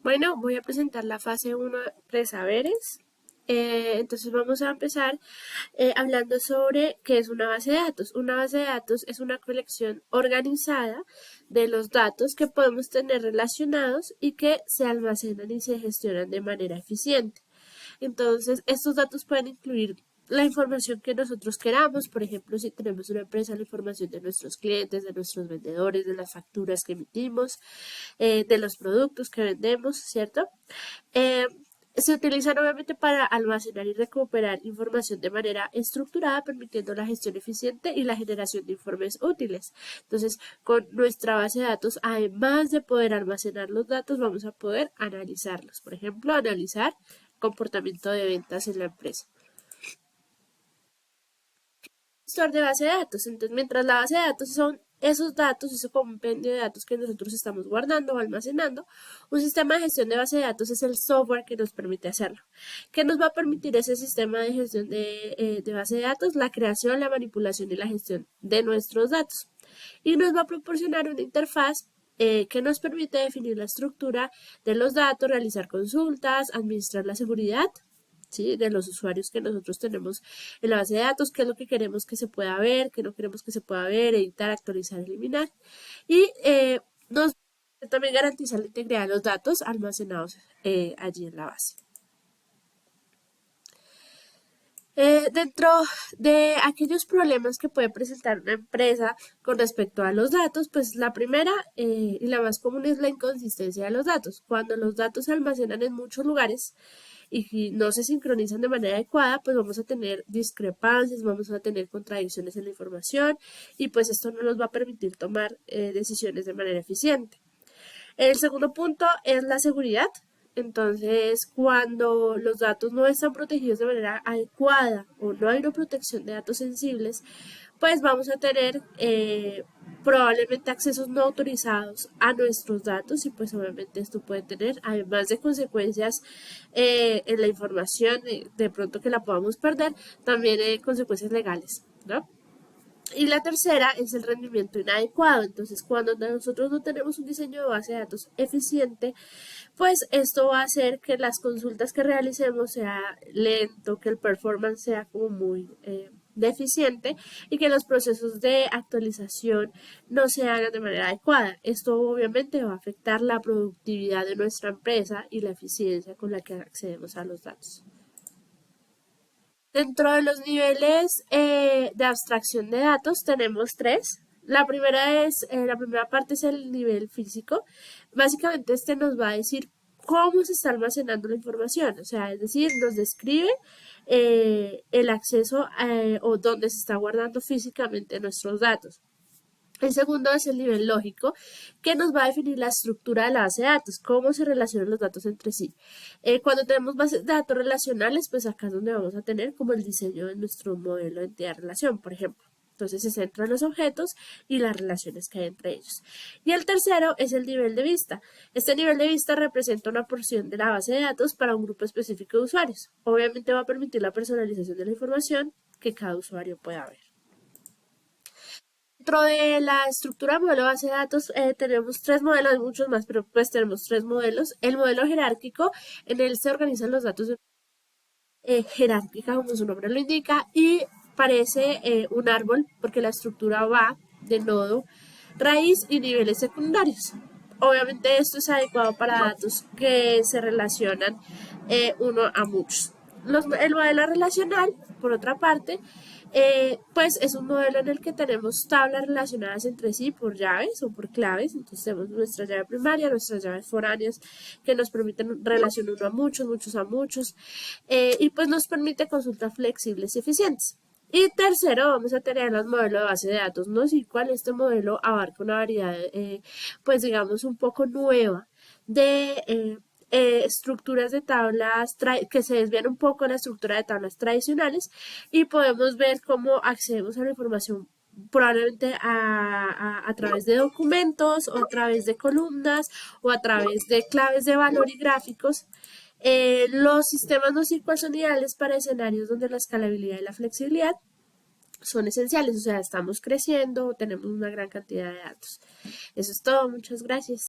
Bueno, voy a presentar la fase 1 de saberes. Entonces vamos a empezar hablando sobre qué es una base de datos. Una base de datos es una colección organizada de los datos que podemos tener relacionados y que se almacenan y se gestionan de manera eficiente. Entonces, estos datos pueden incluir la información que nosotros queramos, por ejemplo, si tenemos una empresa, la información de nuestros clientes, de nuestros vendedores, de las facturas que emitimos, de los productos que vendemos, ¿cierto? Eh, Se utilizan obviamente para almacenar y recuperar información de manera estructurada, permitiendo la gestión eficiente y la generación de informes útiles. Entonces, con nuestra base de datos, además de poder almacenar los datos, vamos a poder analizarlos. Por ejemplo, analizar comportamiento de ventas en la empresa. Gestor de base de datos. Entonces, mientras la base de datos son esos datos, ese compendio de datos que nosotros estamos guardando o almacenando, un sistema de gestión de base de datos es el software que nos permite hacerlo. ¿Qué nos va a permitir ese sistema de gestión de base de datos? La creación, la manipulación y la gestión de nuestros datos. Y nos va a proporcionar una interfaz que nos permite definir la estructura de los datos, realizar consultas, administrar la seguridad, ¿sí? De los usuarios que nosotros tenemos en la base de datos, qué es lo que queremos que se pueda ver, qué no queremos que se pueda ver, editar, actualizar, eliminar. Y nos también garantiza la integridad de los datos almacenados allí en la base. Dentro de aquellos problemas que puede presentar una empresa con respecto a los datos, pues la primera y la más común es la inconsistencia de los datos. Cuando los datos se almacenan en muchos lugares y no se sincronizan de manera adecuada, pues vamos a tener discrepancias, vamos a tener contradicciones en la información y pues esto no nos va a permitir tomar decisiones de manera eficiente. El segundo punto es la seguridad. Entonces, cuando los datos no están protegidos de manera adecuada o no hay una protección de datos sensibles, pues vamos a tener probablemente accesos no autorizados a nuestros datos y pues obviamente esto puede tener, además de consecuencias en la información, de pronto que la podamos perder, también consecuencias legales, ¿no? Y la tercera es el rendimiento inadecuado. Entonces, cuando nosotros no tenemos un diseño de base de datos eficiente, pues esto va a hacer que las consultas que realicemos sea lento, que el performance sea como muy deficiente y que los procesos de actualización no se hagan de manera adecuada. Esto obviamente va a afectar la productividad de nuestra empresa y la eficiencia con la que accedemos a los datos. Dentro de los niveles de abstracción de datos tenemos tres. La primera parte es el nivel físico. Básicamente este nos va a decir cómo se está almacenando la información, o sea, es decir, nos describe el acceso o dónde se está guardando físicamente nuestros datos. El segundo es el nivel lógico, que nos va a definir la estructura de la base de datos, cómo se relacionan los datos entre sí. Cuando tenemos bases de datos relacionales, pues acá es donde vamos a tener como el diseño de nuestro modelo de entidad-relación, por ejemplo. Entonces se centra en los objetos y las relaciones que hay entre ellos. Y el tercero es el nivel de vista. Este nivel de vista representa una porción de la base de datos para un grupo específico de usuarios. Obviamente va a permitir la personalización de la información que cada usuario pueda ver. Dentro de la estructura modelo base de datos tenemos tres modelos, hay muchos más, pero pues tenemos tres modelos. El modelo jerárquico, en él se organizan los datos de jerárquica, como su nombre lo indica, y parece un árbol porque la estructura va de nodo, raíz y niveles secundarios. Obviamente esto es adecuado para datos que se relacionan uno a muchos. El modelo relacional, por otra parte, pues es un modelo en el que tenemos tablas relacionadas entre sí por llaves o por claves. Entonces tenemos nuestra llave primaria, nuestras llaves foráneas que nos permiten relacionar uno a muchos, muchos a muchos, y pues nos permite consultas flexibles y eficientes. Y tercero, vamos a tener los modelos de base de datos no NoSQL. Este modelo abarca una variedad, pues digamos, un poco nueva de estructuras de tablas que se desvían un poco de la estructura de tablas tradicionales y podemos ver cómo accedemos a la información probablemente a través de documentos o a través de columnas o a través de claves de valor y gráficos. Los sistemas NoSQL son ideales para escenarios donde la escalabilidad y la flexibilidad son esenciales, o sea, estamos creciendo, tenemos una gran cantidad de datos. Eso es todo, muchas gracias.